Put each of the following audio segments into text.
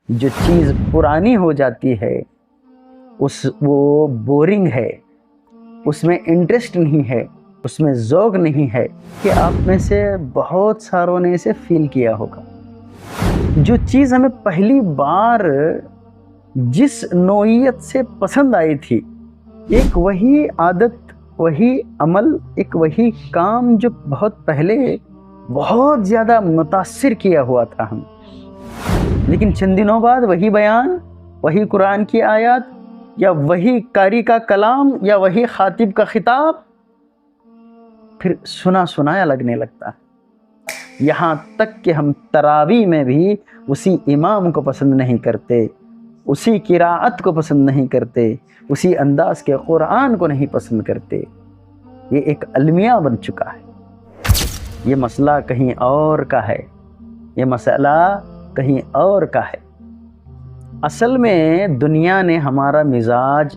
جو چیز پرانی ہو جاتی ہے وہ بورنگ ہے، اس میں انٹرسٹ نہیں ہے، اس میں ذوق نہیں ہے، کہ آپ میں سے بہت ساروں نے اسے فیل کیا ہوگا۔ جو چیز ہمیں پہلی بار جس نوعیت سے پسند آئی تھی، ایک وہی عادت، وہی عمل، ایک وہی کام جو بہت پہلے بہت زیادہ متاثر کیا ہوا تھا ہم، لیکن چند دنوں بعد وہی بیان، وہی قرآن کی آیات، یا وہی قاری کا کلام، یا وہی خاطب کا خطاب پھر سنا سنایا لگنے لگتا ہے۔ یہاں تک کہ ہم تراویح میں بھی اسی امام کو پسند نہیں کرتے، اسی قراءت کو پسند نہیں کرتے، اسی انداز کے قرآن کو نہیں پسند کرتے۔ یہ ایک المیہ بن چکا ہے۔ یہ مسئلہ کہیں اور کا ہے، یہ مسئلہ کہیں اور کا ہے۔ اصل میں دنیا نے ہمارا مزاج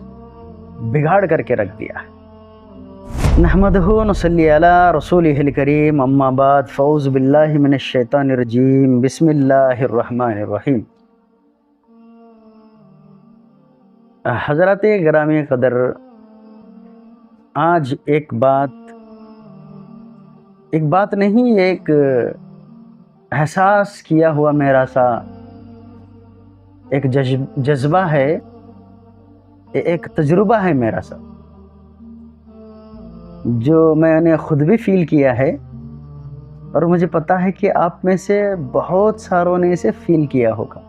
بگاڑ کر کے رکھ دیا ہے۔ نحمدہ ونصلی علی رسولہ الکریم، اما بعد، فاعوذ باللہ من الشیطان الرجیم، بسم اللہ الرحمن الرحیم۔ حضرات گرامی قدر، آج ایک بات نہیں، ایک احساس کیا ہوا میرا سا ایک جذبہ ہے، ایک تجربہ ہے میرا سا، جو میں نے خود بھی فیل کیا ہے، اور مجھے پتا ہے کہ آپ میں سے بہت ساروں نے اسے فیل کیا ہوگا۔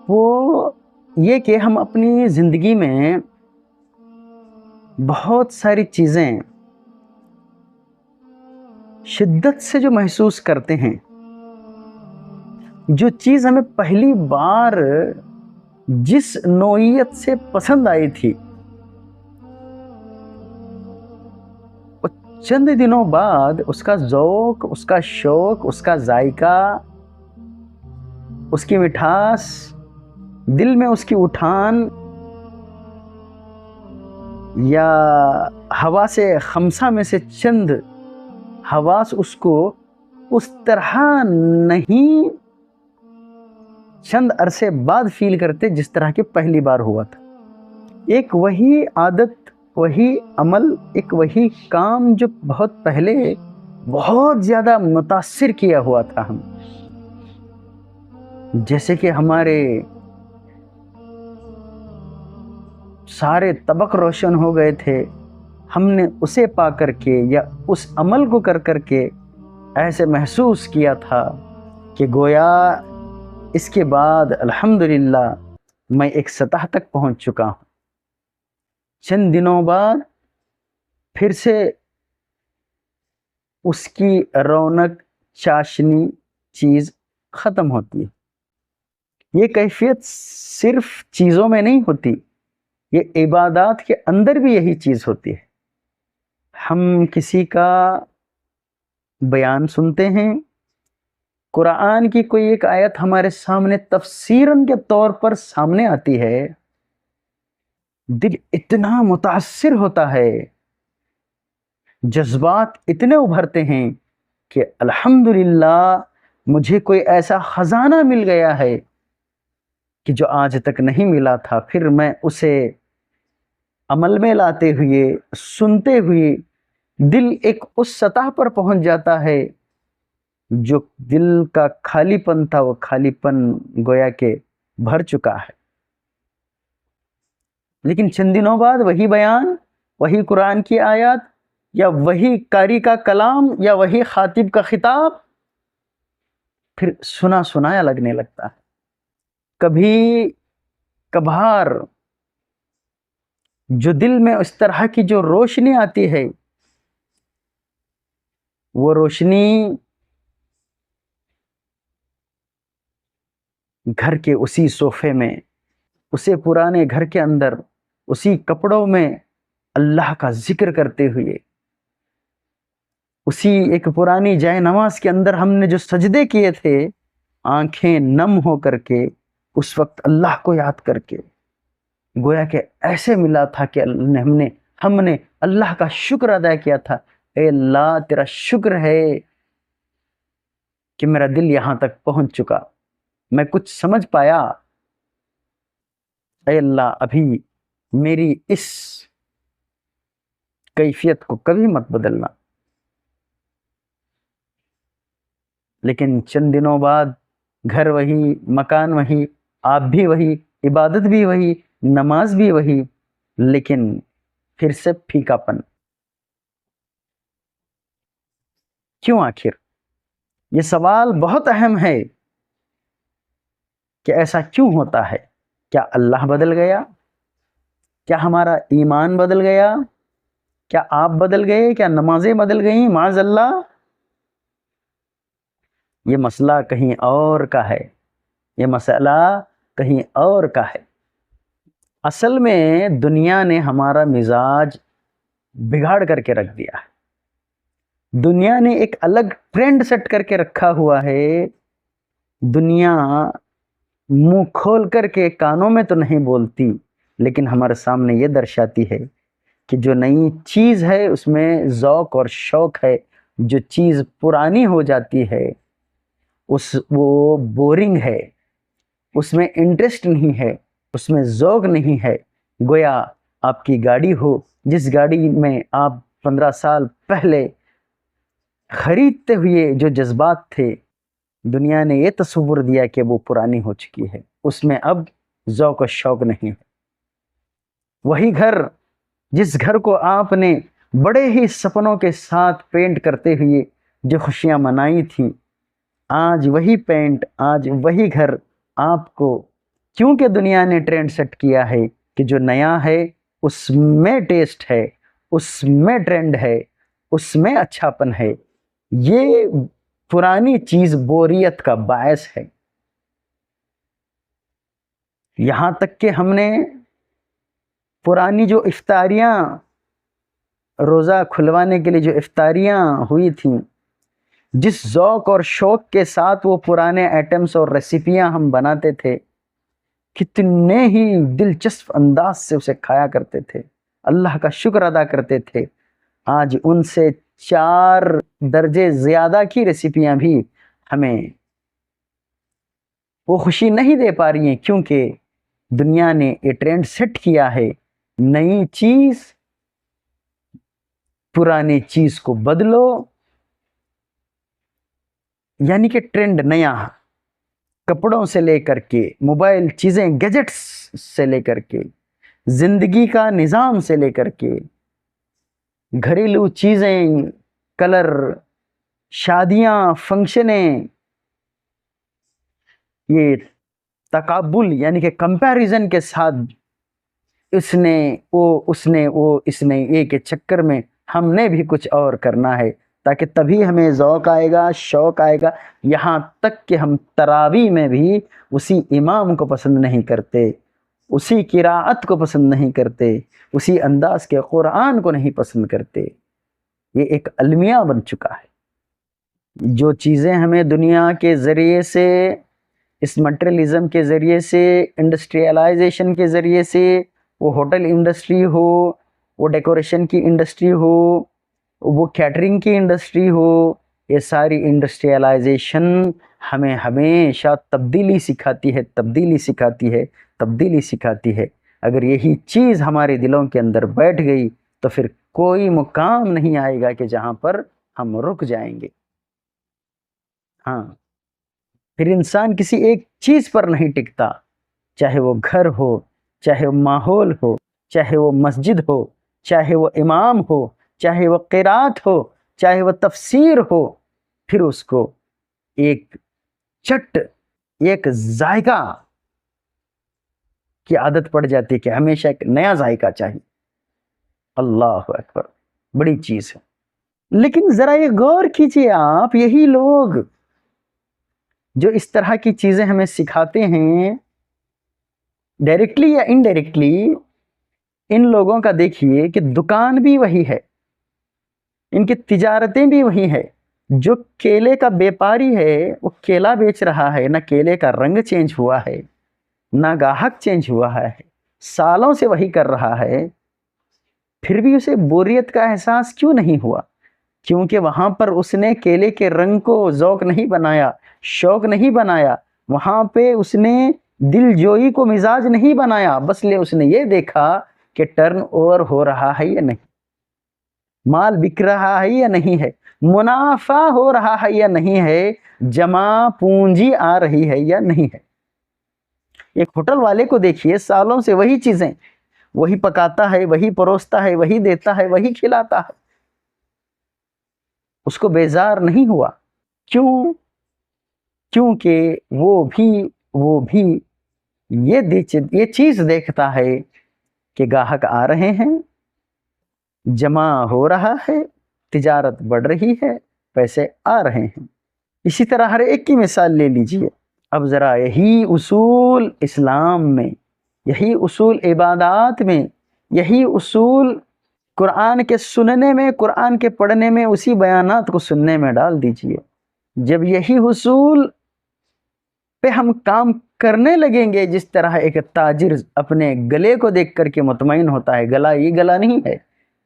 وہ یہ کہ ہم اپنی زندگی میں بہت ساری چیزیں شدت سے جو محسوس کرتے ہیں، جو چیز ہمیں پہلی بار جس نوعیت سے پسند آئی تھی، وہ چند دنوں بعد اس کا ذوق، اس کا شوق، اس کا ذائقہ، اس کی مٹھاس، دل میں اس کی اٹھان، یا حواس خمسہ میں سے چند حواس اس کو اس طرح نہیں چند عرصے بعد فیل کرتے جس طرح کہ پہلی بار ہوا تھا۔ ایک وہی عادت، وہی عمل، ایک وہی کام جو بہت پہلے بہت زیادہ متاثر کیا ہوا تھا ہم، جیسے کہ ہمارے سارے طبق روشن ہو گئے تھے، ہم نے اسے پا کر کے یا اس عمل کو کر کر کے ایسے محسوس کیا تھا کہ گویا اس کے بعد الحمدللہ میں ایک سطح تک پہنچ چکا ہوں۔ چند دنوں بعد پھر سے اس کی رونق، چاشنی چیز ختم ہوتی ہے۔ یہ کیفیت صرف چیزوں میں نہیں ہوتی، یہ عبادات کے اندر بھی یہی چیز ہوتی ہے۔ ہم کسی کا بیان سنتے ہیں، قرآن کی کوئی ایک آیت ہمارے سامنے تفسیراً کے طور پر سامنے آتی ہے، دل اتنا متاثر ہوتا ہے، جذبات اتنے ابھرتے ہیں کہ الحمدللہ مجھے کوئی ایسا خزانہ مل گیا ہے کہ جو آج تک نہیں ملا تھا۔ پھر میں اسے عمل میں لاتے ہوئے، سنتے ہوئے، دل ایک اس سطح پر پہنچ جاتا ہے جو دل کا خالی پن تھا، وہ خالی پن گویا کہ بھر چکا ہے۔ لیکن چند دنوں بعد وہی بیان، وہی قرآن کی آیات، یا وہی قاری کا کلام، یا وہی خاطب کا خطاب پھر سنا سنایا لگنے لگتا ہے۔ کبھی کبھار جو دل میں اس طرح کی جو روشنی آتی ہے، وہ روشنی گھر کے اسی صوفے میں، اسے پرانے گھر کے اندر، اسی کپڑوں میں اللہ کا ذکر کرتے ہوئے، اسی ایک پرانی جائے نماز کے اندر ہم نے جو سجدے کیے تھے، آنکھیں نم ہو کر کے اس وقت اللہ کو یاد کر کے، گویا کہ ایسے ملا تھا کہ ہم نے اللہ کا شکر ادا کیا تھا۔ اے اللہ تیرا شکر ہے کہ میرا دل یہاں تک پہنچ چکا، میں کچھ سمجھ پایا۔ اے اللہ ابھی میری اس کیفیت کو کبھی مت بدلنا۔ لیکن چند دنوں بعد گھر وہی، مکان وہی، آپ بھی وہی، عبادت بھی وہی، نماز بھی وہی، لیکن پھر سے پھیکا پن۔ کیوں آخر؟ یہ سوال بہت اہم ہے کہ ایسا کیوں ہوتا ہے؟ کیا اللہ بدل گیا؟ کیا ہمارا ایمان بدل گیا؟ کیا آپ بدل گئے؟ کیا نمازیں بدل گئیں؟ معاذ اللہ، یہ مسئلہ کہیں اور کا ہے، یہ مسئلہ کہیں اور کا ہے۔ اصل میں دنیا نے ہمارا مزاج بگاڑ کر کے رکھ دیا ہے۔ دنیا نے ایک الگ ٹرینڈ سیٹ کر کے رکھا ہوا ہے۔ دنیا منہ کھول کر کے کانوں میں تو نہیں بولتی، لیکن ہمارے سامنے یہ درشاتی ہے کہ جو نئی چیز ہے اس میں ذوق اور شوق ہے، جو چیز پرانی ہو جاتی ہے وہ بورنگ ہے، اس میں انٹرسٹ نہیں ہے، اس میں ذوق نہیں ہے۔ گویا آپ کی گاڑی ہو، جس گاڑی میں آپ 15 سال پہلے خریدتے ہوئے جو جذبات تھے، دنیا نے یہ تصور دیا کہ وہ پرانی ہو چکی ہے، اس میں اب ذوق و شوق نہیں ہے۔ وہی گھر، جس گھر کو آپ نے بڑے ہی سپنوں کے ساتھ پینٹ کرتے ہوئے جو خوشیاں منائی تھیں، آج وہی پینٹ، آج وہی گھر آپ کو، کیونکہ دنیا نے ٹرینڈ سیٹ کیا ہے کہ جو نیا ہے اس میں ٹیسٹ ہے، اس میں ٹرینڈ ہے، اس میں اچھا پن ہے، یہ پرانی چیز بوریت کا باعث ہے۔ یہاں تک کہ ہم نے پرانی جو افطاریاں، روزہ کھلوانے کے لیے جو افطاریاں ہوئی تھیں، جس ذوق اور شوق کے ساتھ وہ پرانے آئٹمس اور ریسیپیاں ہم بناتے تھے، کتنے ہی دلچسپ انداز سے اسے کھایا کرتے تھے، اللہ کا شکر ادا کرتے تھے۔ آج ان سے 4 درجے زیادہ کی ریسیپیاں بھی ہمیں وہ خوشی نہیں دے پا رہی ہیں، کیونکہ دنیا نے یہ ٹرینڈ سیٹ کیا ہے، نئی چیز پرانی چیز کو بدلو، یعنی کہ ٹرینڈ نیا، کپڑوں سے لے کر کے موبائل چیزیں، گیجٹس سے لے کر کے زندگی کا نظام سے لے کر کے گھریلو چیزیں، کلر، شادیاں، فنکشنیں، یہ تقابل یعنی کہ کمپیریزن کے ساتھ اس نے یہ کے چکر میں ہم نے بھی کچھ اور کرنا ہے، تاکہ تبھی ہمیں ذوق آئے گا، شوق آئے گا۔ یہاں تک کہ ہم تراویح میں بھی اسی امام کو پسند نہیں کرتے، اسی قراءت کو پسند نہیں کرتے، اسی انداز کے قرآن کو نہیں پسند کرتے۔ یہ ایک المیہ بن چکا ہے۔ جو چیزیں ہمیں دنیا کے ذریعے سے، اس مٹیریلزم کے ذریعے سے، انڈسٹریلائزیشن کے ذریعے سے، وہ ہوٹل انڈسٹری ہو، وہ ڈیکوریشن کی انڈسٹری ہو، وہ کیٹرنگ کی انڈسٹری ہو، یہ ساری انڈسٹریلائزیشن ہمیں ہمیشہ تبدیلی سکھاتی ہے، تبدیلی سکھاتی ہے، تبدیلی سکھاتی ہے۔ اگر یہی چیز ہمارے دلوں کے اندر بیٹھ گئی تو پھر کوئی مقام نہیں آئے گا کہ جہاں پر ہم رک جائیں گے۔ ہاں، پھر انسان کسی ایک چیز پر نہیں ٹکتا، چاہے وہ گھر ہو، چاہے وہ ماحول ہو، چاہے وہ مسجد ہو، چاہے وہ امام ہو، چاہے وہ قرات ہو، چاہے وہ تفسیر ہو، پھر اس کو ایک چٹ، ایک ذائقہ کی عادت پڑ جاتی ہے کہ ہمیشہ ایک نیا ذائقہ چاہیے۔ اللہ اکبر، بڑی چیز ہے۔ لیکن ذرا یہ غور کیجئے آپ، یہی لوگ جو اس طرح کی چیزیں ہمیں سکھاتے ہیں، ڈائریکٹلی یا انڈائریکٹلی، ان لوگوں کا دیکھیے کہ دکان بھی وہی ہے، ان کی تجارتیں بھی وہی ہے۔ جو کیلے کا بیپاری ہے وہ کیلا بیچ رہا ہے، نہ کیلے کا رنگ چینج ہوا ہے، نہ گاہک چینج ہوا ہے، سالوں سے وہی کر رہا ہے، پھر بھی اسے بوریت کا احساس کیوں نہیں ہوا؟ کیونکہ وہاں پر اس نے کیلے کے رنگ کو ذوق نہیں بنایا، شوق نہیں بنایا، وہاں پہ اس نے دل جوئی کو مزاج نہیں بنایا، بس اس نے یہ دیکھا کہ ٹرن اوور ہو رہا ہے یا نہیں، مال بک رہا ہے یا نہیں ہے، منافع ہو رہا ہے یا نہیں ہے، جمع پونجی آ رہی ہے یا نہیں ہے۔ ایک ہوٹل والے کو دیکھیے، سالوں سے وہی چیزیں، وہی پکاتا ہے، وہی پروستا ہے، وہی دیتا ہے، وہی کھلاتا ہے، اس کو بیزار نہیں ہوا۔ کیوں؟ کیونکہ وہ بھی یہ چیز دیکھتا ہے کہ گاہک آ رہے ہیں، جمع ہو رہا ہے، تجارت بڑھ رہی ہے، پیسے آ رہے ہیں۔ اسی طرح ہر ایک کی مثال لے لیجئے۔ اب ذرا یہی اصول اسلام میں، یہی اصول عبادات میں، یہی اصول قرآن کے سننے میں، قرآن کے پڑھنے میں، اسی بیانات کو سننے میں ڈال دیجئے۔ جب یہی اصول پہ ہم کام کرنے لگیں گے، جس طرح ایک تاجر اپنے گلے کو دیکھ کر کے مطمئن ہوتا ہے، گلا یہ گلا نہیں ہے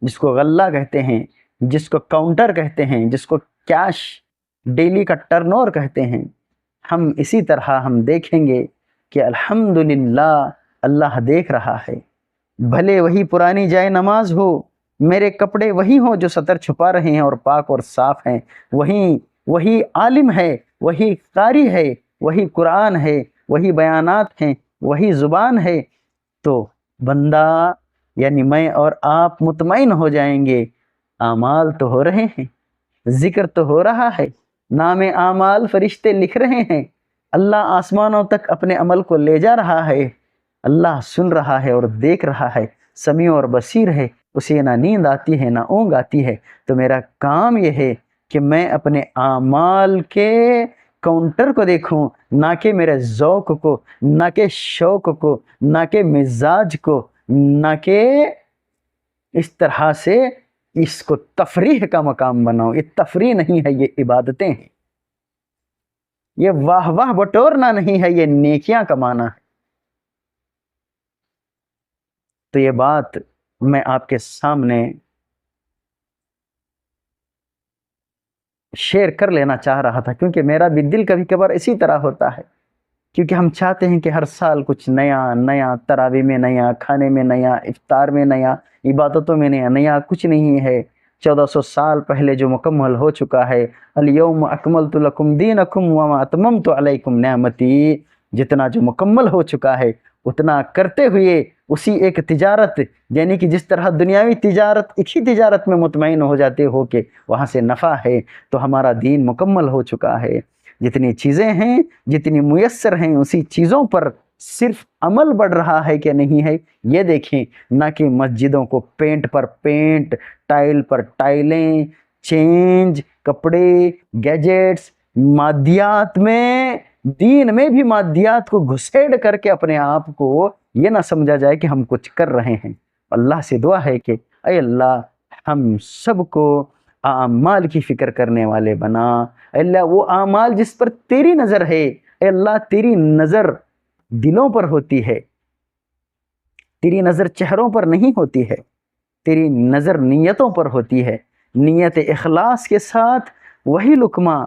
جس کو غلہ کہتے ہیں، جس کو کاؤنٹر کہتے ہیں، جس کو کیش ڈیلی کا ٹرن اوور کہتے ہیں، ہم اسی طرح ہم دیکھیں گے کہ الحمدللہ اللہ دیکھ رہا ہے، بھلے وہی پرانی جائے نماز ہو، میرے کپڑے وہی ہوں جو سطر چھپا رہے ہیں اور پاک اور صاف ہیں، وہی عالم ہے، وہی قاری ہے، وہی قرآن ہے، وہی بیانات ہیں، وہی زبان ہے، تو بندہ یعنی میں اور آپ مطمئن ہو جائیں گے، اعمال تو ہو رہے ہیں، ذکر تو ہو رہا ہے، نام اعمال فرشتے لکھ رہے ہیں، اللہ آسمانوں تک اپنے عمل کو لے جا رہا ہے، اللہ سن رہا ہے اور دیکھ رہا ہے، سمیع اور بصیر ہے، اسے نہ نیند آتی ہے نہ اونگ آتی ہے۔ تو میرا کام یہ ہے کہ میں اپنے اعمال کے کاؤنٹر کو دیکھوں، نہ کہ میرے ذوق کو، نہ کہ شوق کو، نہ کہ مزاج کو، نہ کہ اس طرح سے اس کو تفریح کا مقام بناؤ۔ یہ تفریح نہیں ہے، یہ عبادتیں ہیں، یہ واہ واہ بٹورنا نہیں ہے، یہ نیکیاں کمانا ہے۔ تو یہ بات میں آپ کے سامنے شیئر کر لینا چاہ رہا تھا، کیونکہ میرا بھی دل کبھی کبھار اسی طرح ہوتا ہے، کیونکہ ہم چاہتے ہیں کہ ہر سال کچھ نیا، تراویح میں نیا، کھانے میں نیا، افطار میں نیا، عبادتوں میں نیا کچھ نہیں ہے۔ 1400 سال پہلے جو مکمل ہو چکا ہے، الیوم اکملت لکم دینکم وما اتممت علیکم نعمتی، جتنا جو مکمل ہو چکا ہے اتنا کرتے ہوئے اسی ایک تجارت، یعنی کہ جس طرح دنیاوی تجارت ایک ہی تجارت میں مطمئن ہو جاتے ہو کہ وہاں سے نفع ہے، تو ہمارا دین مکمل ہو چکا ہے۔ جتنی چیزیں ہیں، جتنی میسر ہیں، اسی چیزوں پر صرف عمل بڑھ رہا ہے کہ نہیں ہے، یہ دیکھیں، نہ کہ مسجدوں کو پینٹ پر پینٹ، ٹائل پر ٹائلیں، چینج، کپڑے، گیجٹس، مادیات میں، دین میں بھی مادیات کو گھسیڑ کر کے اپنے آپ کو یہ نہ سمجھا جائے کہ ہم کچھ کر رہے ہیں۔ اللہ سے دعا ہے کہ اے اللہ ہم سب کو اعمال کی فکر کرنے والے بنا۔ اے اللہ وہ اعمال جس پر تیری نظر ہے، اے اللہ تیری نظر دلوں پر ہوتی ہے، تیری نظر چہروں پر نہیں ہوتی ہے، تیری نظر نیتوں پر ہوتی ہے۔ نیت اخلاص کے ساتھ وہی لقمہ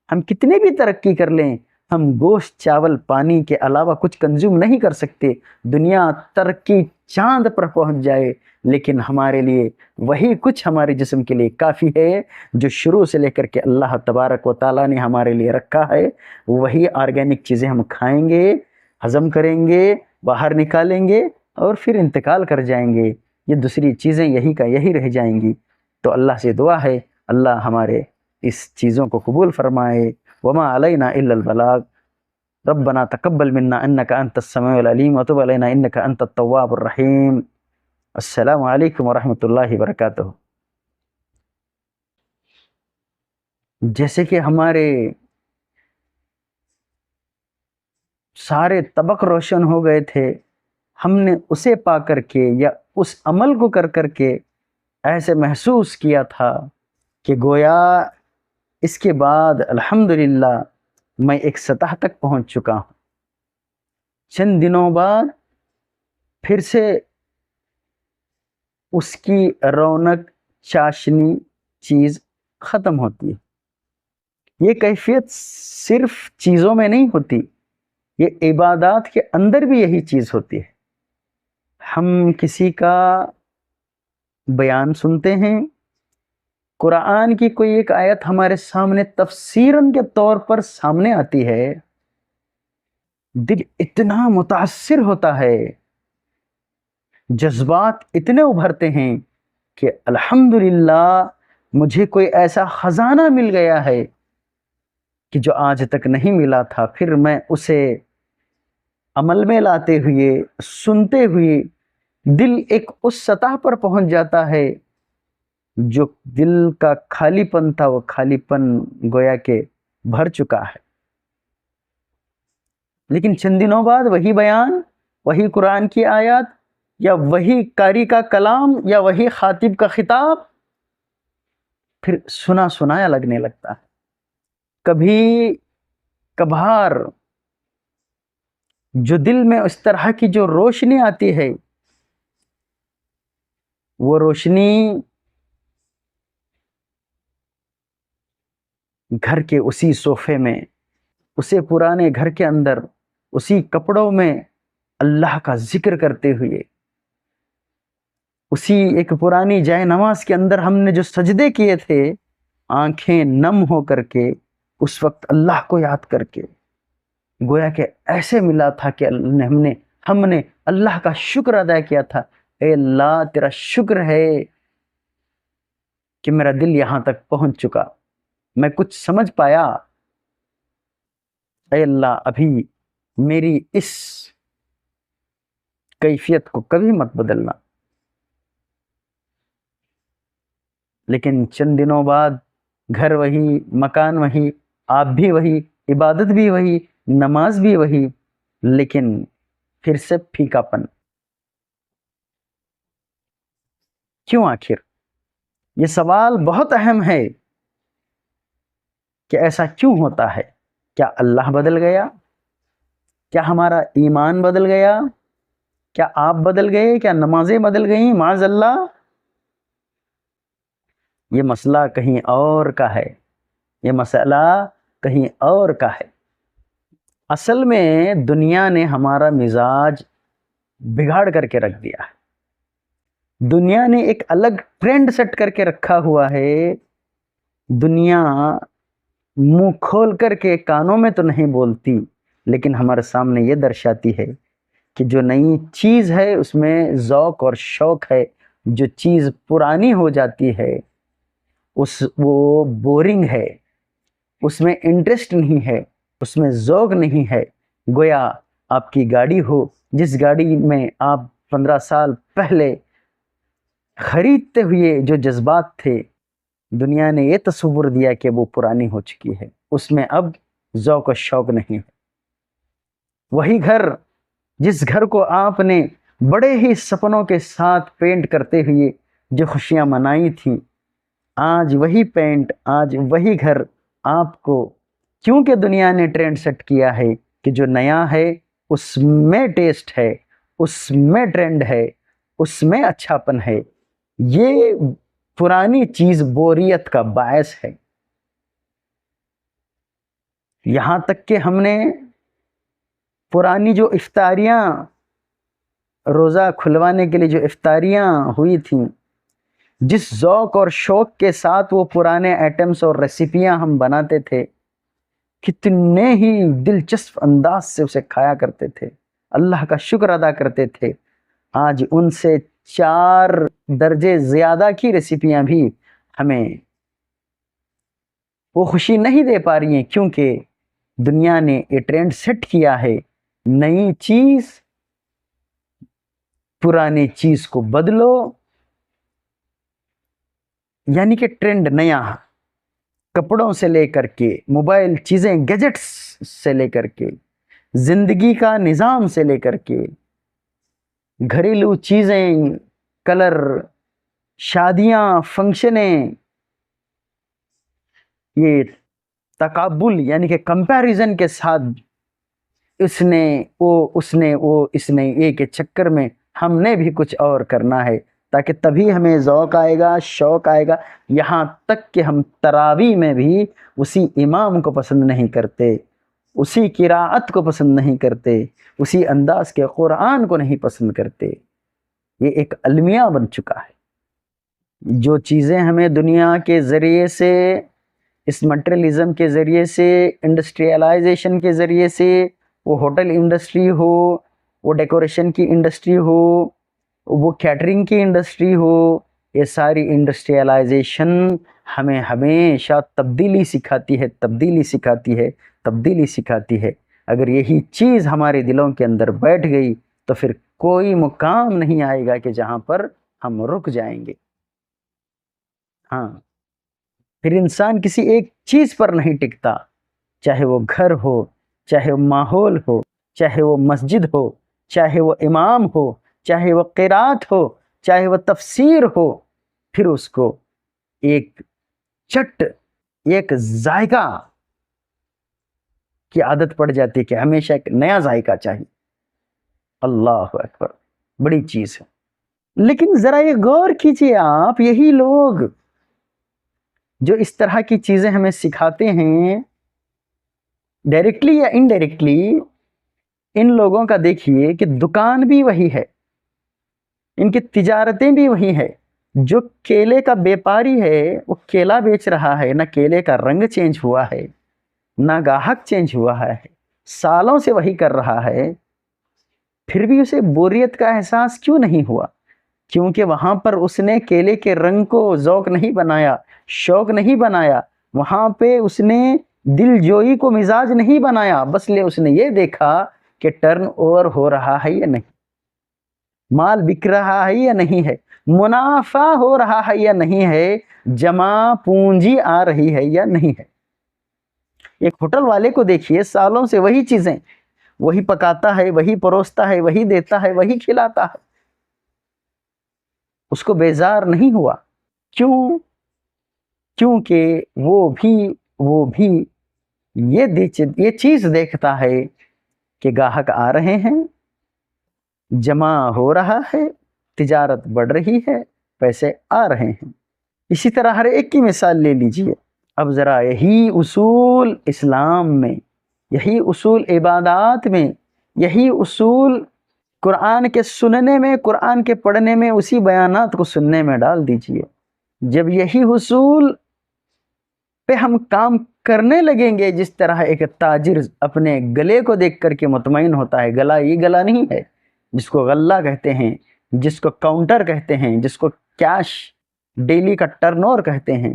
ہم کتنے بھی ترقی کر لیں، ہم گوشت چاول پانی کے علاوہ کچھ کنزیوم نہیں کر سکتے۔ دنیا ترقی چاند پر پہنچ جائے، لیکن ہمارے لیے وہی کچھ ہمارے جسم کے لیے کافی ہے جو شروع سے لے کر کے اللہ تبارک و تعالیٰ نے ہمارے لیے رکھا ہے۔ وہی آرگینک چیزیں ہم کھائیں گے، ہضم کریں گے، باہر نکالیں گے اور پھر انتقال کر جائیں گے۔ یہ دوسری چیزیں یہی کا یہی رہ جائیں گی۔ تو اللہ سے دعا ہے اللہ ہمارے اس چیزوں کو قبول فرمائے۔ وما علینا الا البلاغ، ربنا تقبل منا انك انت السميع العليم وتب علينا انك انت التواب الرحیم۔ السلام علیکم ورحمۃ اللہ وبرکاتہ۔ جیسے کہ ہمارے سارے طبق روشن ہو گئے تھے، ہم نے اسے پا کر کے یا اس عمل کو کر کر کے ایسے محسوس کیا تھا کہ گویا اس کے بعد الحمدللہ میں ایک سطح تک پہنچ چکا ہوں۔ چند دنوں بعد پھر سے اس کی رونق چاشنی چیز ختم ہوتی ہے۔ یہ کیفیت صرف چیزوں میں نہیں ہوتی، یہ عبادات کے اندر بھی یہی چیز ہوتی ہے۔ ہم کسی کا بیان سنتے ہیں، قرآن کی کوئی ایک آیت ہمارے سامنے تفسیراً کے طور پر سامنے آتی ہے، دل اتنا متاثر ہوتا ہے، جذبات اتنے ابھرتے ہیں کہ الحمدللہ مجھے کوئی ایسا خزانہ مل گیا ہے کہ جو آج تک نہیں ملا تھا۔ پھر میں اسے عمل میں لاتے ہوئے، سنتے ہوئے دل ایک اس سطح پر پہنچ جاتا ہے، جو دل کا خالی پن تھا وہ خالی پن گویا کہ بھر چکا ہے۔ لیکن چند دنوں بعد وہی بیان، وہی قرآن کی آیات، یا وہی قاری کا کلام، یا وہی خاطب کا خطاب پھر سنا سنایا لگنے لگتا ہے۔ کبھی کبھار جو دل میں اس طرح کی جو روشنی آتی ہے، وہ روشنی گھر کے اسی صوفے میں، اسے پرانے گھر کے اندر، اسی کپڑوں میں اللہ کا ذکر کرتے ہوئے، اسی ایک پرانی جائے نماز کے اندر ہم نے جو سجدے کیے تھے، آنکھیں نم ہو کر کے اس وقت اللہ کو یاد کر کے، گویا کہ ایسے ملا تھا کہ ہم نے اللہ کا شکر ادا کیا تھا۔ اے اللہ تیرا شکر ہے کہ میرا دل یہاں تک پہنچ چکا، میں کچھ سمجھ پایا۔ اے اللہ ابھی میری اس کیفیت کو کبھی مت بدلنا۔ لیکن چند دنوں بعد گھر وہی، مکان وہی، آپ بھی وہی، عبادت بھی وہی، نماز بھی وہی، لیکن پھر سے پھیکا پن۔ کیوں آخر؟ یہ سوال بہت اہم ہے کہ ایسا کیوں ہوتا ہے؟ کیا اللہ بدل گیا؟ کیا ہمارا ایمان بدل گیا؟ کیا آپ بدل گئے؟ کیا نمازیں بدل گئیں؟ معاذ اللہ، یہ مسئلہ کہیں اور کا ہے، یہ مسئلہ کہیں اور کا ہے۔ اصل میں دنیا نے ہمارا مزاج بگاڑ کر کے رکھ دیا ہے۔ دنیا نے ایک الگ ٹرینڈ سیٹ کر کے رکھا ہوا ہے۔ دنیا منہ کھول کر کے کانوں میں تو نہیں بولتی، لیکن ہمارے سامنے یہ درشاتی ہے کہ جو نئی چیز ہے اس میں ذوق اور شوق ہے، جو چیز پرانی ہو جاتی ہے وہ بورنگ ہے، اس میں انٹرسٹ نہیں ہے، اس میں ذوق نہیں ہے۔ گویا آپ کی گاڑی ہو، جس گاڑی میں آپ 15 سال پہلے خریدتے ہوئے جو جذبات تھے، دنیا نے یہ تصور دیا کہ وہ پرانی ہو چکی ہے، اس میں اب ذوق و شوق نہیں ہے۔ وہی گھر، جس گھر کو آپ نے بڑے ہی سپنوں کے ساتھ پینٹ کرتے ہوئے جو خوشیاں منائی تھیں، آج وہی پینٹ، آج وہی گھر آپ کو، کیونکہ دنیا نے ٹرینڈ سیٹ کیا ہے کہ جو نیا ہے اس میں ٹیسٹ ہے، اس میں ٹرینڈ ہے، اس میں اچھا پن ہے، یہ پرانی چیز بوریت کا باعث ہے۔ یہاں تک کہ ہم نے پرانی جو افطاریاں، روزہ کھلوانے کے لیے جو افطاریاں ہوئی تھیں، جس ذوق اور شوق کے ساتھ وہ پرانے آئٹمس اور ریسیپیاں ہم بناتے تھے، کتنے ہی دلچسپ انداز سے اسے کھایا کرتے تھے، اللہ کا شکر ادا کرتے تھے۔ آج ان سے 4 درجے زیادہ کی ریسیپیاں بھی ہمیں وہ خوشی نہیں دے پا رہی ہیں، کیونکہ دنیا نے یہ ٹرینڈ سیٹ کیا ہے، نئی چیز پرانی چیز کو بدلو، یعنی کہ ٹرینڈ نیا، کپڑوں سے لے کر کے موبائل چیزیں، گیجٹس سے لے کر کے زندگی کا نظام سے لے کر کے گھریلو چیزیں، کلر، شادیاں، فنکشنیں، یہ تقابل یعنی کہ کمپیریزن کے ساتھ اس نے وہ، اس نے وہ، اس نے یہ کے چکر میں ہم نے بھی کچھ اور کرنا ہے، تاکہ تبھی ہمیں ذوق آئے گا، شوق آئے گا. یہاں تک کہ ہم تراویح میں بھی اسی امام کو پسند نہیں کرتے، اسی قراءت کو پسند نہیں کرتے، اسی انداز کے قرآن کو نہیں پسند کرتے. یہ ایک المیہ بن چکا ہے. جو چیزیں ہمیں دنیا کے ذریعے سے، اس مٹریلزم کے ذریعے سے، انڈسٹریلائزیشن کے ذریعے سے، وہ ہوٹل انڈسٹری ہو، وہ ڈیکوریشن کی انڈسٹری ہو، وہ کیٹرنگ کی انڈسٹری ہو، یہ ساری انڈسٹریلائزیشن ہمیں ہمیشہ تبدیلی سکھاتی ہے، تبدیلی سکھاتی ہے، تبدیلی سکھاتی ہے. اگر یہی چیز ہمارے دلوں کے اندر بیٹھ گئی تو پھر کوئی مقام نہیں آئے گا کہ جہاں پر ہم رک جائیں گے. ہاں، پھر انسان کسی ایک چیز پر نہیں ٹکتا، چاہے وہ گھر ہو، چاہے وہ ماحول ہو، چاہے وہ مسجد ہو، چاہے وہ امام ہو، چاہے وہ قرات ہو، چاہے وہ تفسیر ہو. پھر اس کو ایک چٹ، ایک ذائقہ کی عادت پڑ جاتی ہے کہ ہمیشہ ایک نیا ذائقہ چاہیے. اللہ اکبر، بڑی چیز ہے. لیکن ذرا یہ غور کیجئے آپ، یہی لوگ جو اس طرح کی چیزیں ہمیں سکھاتے ہیں ڈائریکٹلی یا انڈائریکٹلی، ان لوگوں کا دیکھیے کہ دکان بھی وہی ہے، ان کی تجارتیں بھی وہی ہے. جو کیلے کا بیپاری ہے وہ کیلا بیچ رہا ہے، نہ کیلے کا رنگ چینج ہوا ہے، نہ گاہک چینج ہوا ہے، سالوں سے وہی کر رہا ہے. پھر بھی اسے بوریت کا احساس کیوں نہیں ہوا؟ کیونکہ وہاں پر اس نے کیلے کے رنگ کو ذوق نہیں بنایا، شوق نہیں بنایا، وہاں پہ اس نے دل جوئی کو مزاج نہیں بنایا. بس اس نے یہ دیکھا کہ ٹرن اوور ہو رہا ہے یا نہیں، مال بک رہا ہے یا نہیں ہے، منافع ہو رہا ہے یا نہیں ہے، جمع پونجی آ رہی ہے یا نہیں ہے. ایک ہوٹل والے کو دیکھیے، سالوں سے وہی چیزیں، وہی پکاتا ہے، وہی پروستا ہے، وہی دیتا ہے، وہی کھلاتا ہے. اس کو بیزار نہیں ہوا. کیوں؟ کیونکہ وہ بھی یہ چیز دیکھتا ہے کہ گاہک آ رہے ہیں، جمع ہو رہا ہے، تجارت بڑھ رہی ہے، پیسے آ رہے ہیں. اسی طرح ہر ایک کی مثال لے لیجئے. اب ذرا یہی اصول اسلام میں، یہی اصول عبادات میں، یہی اصول قرآن کے سننے میں، قرآن کے پڑھنے میں، اسی بیانات کو سننے میں ڈال دیجئے. جب یہی حصول پہ ہم کام کرنے لگیں گے، جس طرح ایک تاجر اپنے گلے کو دیکھ کر کے مطمئن ہوتا ہے، گلا یہ گلا نہیں ہے جس کو غلہ کہتے ہیں، جس کو کاؤنٹر کہتے ہیں، جس کو کیش ڈیلی کا ٹرن اوور کہتے ہیں،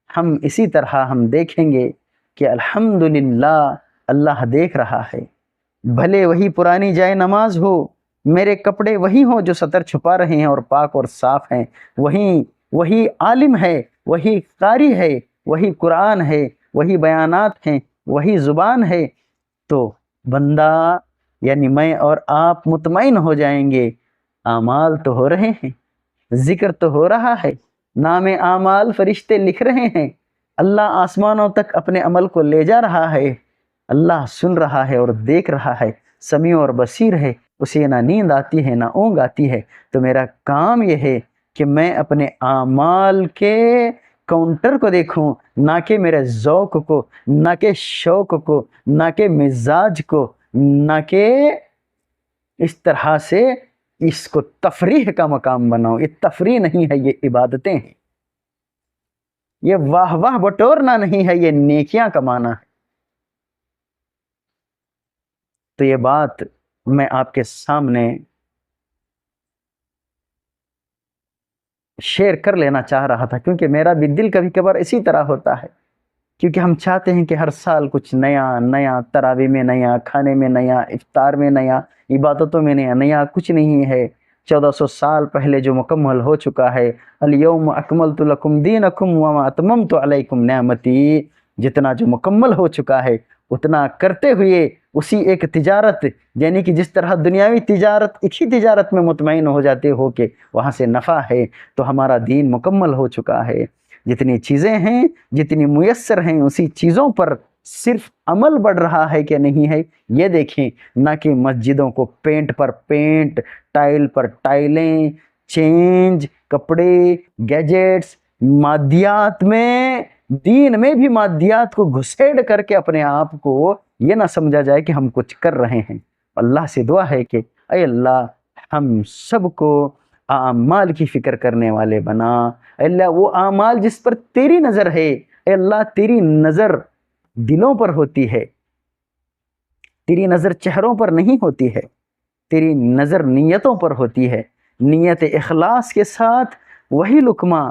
ہم اسی طرح ہم دیکھیں گے کہ الحمدللہ اللہ دیکھ رہا ہے. بھلے وہی پرانی جائے نماز ہو، میرے کپڑے وہی ہوں جو سطر چھپا رہے ہیں اور پاک اور صاف ہیں، وہی عالم ہے، وہی قاری ہے، وہی قرآن ہے، وہی بیانات ہیں، وہی زبان ہے، تو بندہ یعنی میں اور آپ مطمئن ہو جائیں گے. اعمال تو ہو رہے ہیں، ذکر تو ہو رہا ہے، نام اعمال فرشتے لکھ رہے ہیں، اللہ آسمانوں تک اپنے عمل کو لے جا رہا ہے، اللہ سن رہا ہے اور دیکھ رہا ہے، سمیع اور بصیر ہے، اسے نہ نیند آتی ہے نہ اونگ آتی ہے. تو میرا کام یہ ہے کہ میں اپنے اعمال کے کاؤنٹر کو دیکھوں، نہ کہ میرے ذوق کو، نہ کہ شوق کو، نہ کہ مزاج کو، نہ کہ اس طرح سے اس کو تفریح کا مقام بناؤں. یہ تفریح نہیں ہے، یہ عبادتیں ہیں. یہ واہ واہ بٹورنا نہیں ہے، یہ نیکیاں کمانا ہے. تو یہ بات میں آپ کے سامنے شیئر کر لینا چاہ رہا تھا، کیونکہ میرا بھی دل کبھی کبھار اسی طرح ہوتا ہے. کیونکہ ہم چاہتے ہیں کہ ہر سال کچھ نیا، تراویح میں نیا، کھانے میں نیا، افطار میں نیا، عبادتوں میں نیا کچھ نہیں ہے. 1400 سال پہلے جو مکمل ہو چکا ہے، الیوم اکملت لکم دینکم واتممت علیکم نعمتی، جتنا جو مکمل ہو چکا ہے اتنا کرتے ہوئے اسی ایک تجارت، یعنی کہ جس طرح دنیاوی تجارت ایک ہی تجارت میں مطمئن ہو جاتے ہو کہ وہاں سے نفع ہے، تو ہمارا دین مکمل ہو چکا ہے. جتنی چیزیں ہیں، جتنی میسر ہیں، اسی چیزوں پر صرف عمل بڑھ رہا ہے کہ نہیں ہے یہ دیکھیں. نہ کہ مسجدوں کو پینٹ پر پینٹ، ٹائل پر ٹائلیں، چینج، کپڑے، گیجٹس، مادیات میں، دین میں بھی مادیات کو گھسیڑ کر کے اپنے آپ کو یہ نہ سمجھا جائے کہ ہم کچھ کر رہے ہیں۔ اللہ سے دعا ہے کہ اے اللہ ہم سب کو اعمال کی فکر کرنے والے بنا۔ اے اللہ وہ اعمال جس پر تیری نظر ہے، اے اللہ تیری نظر دلوں پر ہوتی ہے، تیری نظر چہروں پر نہیں ہوتی ہے، تیری نظر نیتوں پر ہوتی ہے۔ نیت اخلاص کے ساتھ وہی لقمہ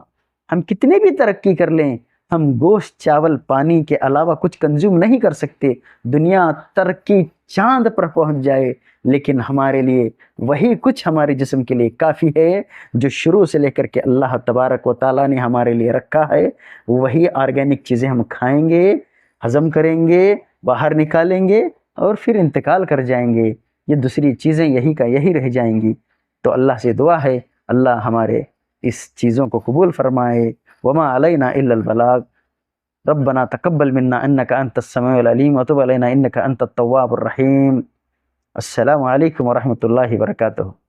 ہم کتنے بھی ترقی کر لیں، ہم گوشت چاول پانی کے علاوہ کچھ کنزیوم نہیں کر سکتے۔ دنیا ترقی چاند پر پہنچ جائے لیکن ہمارے لیے وہی کچھ ہمارے جسم کے لیے کافی ہے جو شروع سے لے کر کے اللہ تبارک و تعالیٰ نے ہمارے لیے رکھا ہے۔ وہی آرگینک چیزیں ہم کھائیں گے، ہضم کریں گے، باہر نکالیں گے اور پھر انتقال کر جائیں گے۔ یہ دوسری چیزیں یہی کا یہی رہ جائیں گی۔ تو اللہ سے دعا ہے اللہ ہمارے اس چیزوں کو قبول فرمائے۔ وما علینا الا البلاغ، ربنا تقبل منا انك انت السميع العليم وتب علينا انك انت التواب الرحيم۔ السلام علیکم ورحمۃ اللہ وبرکاتہ۔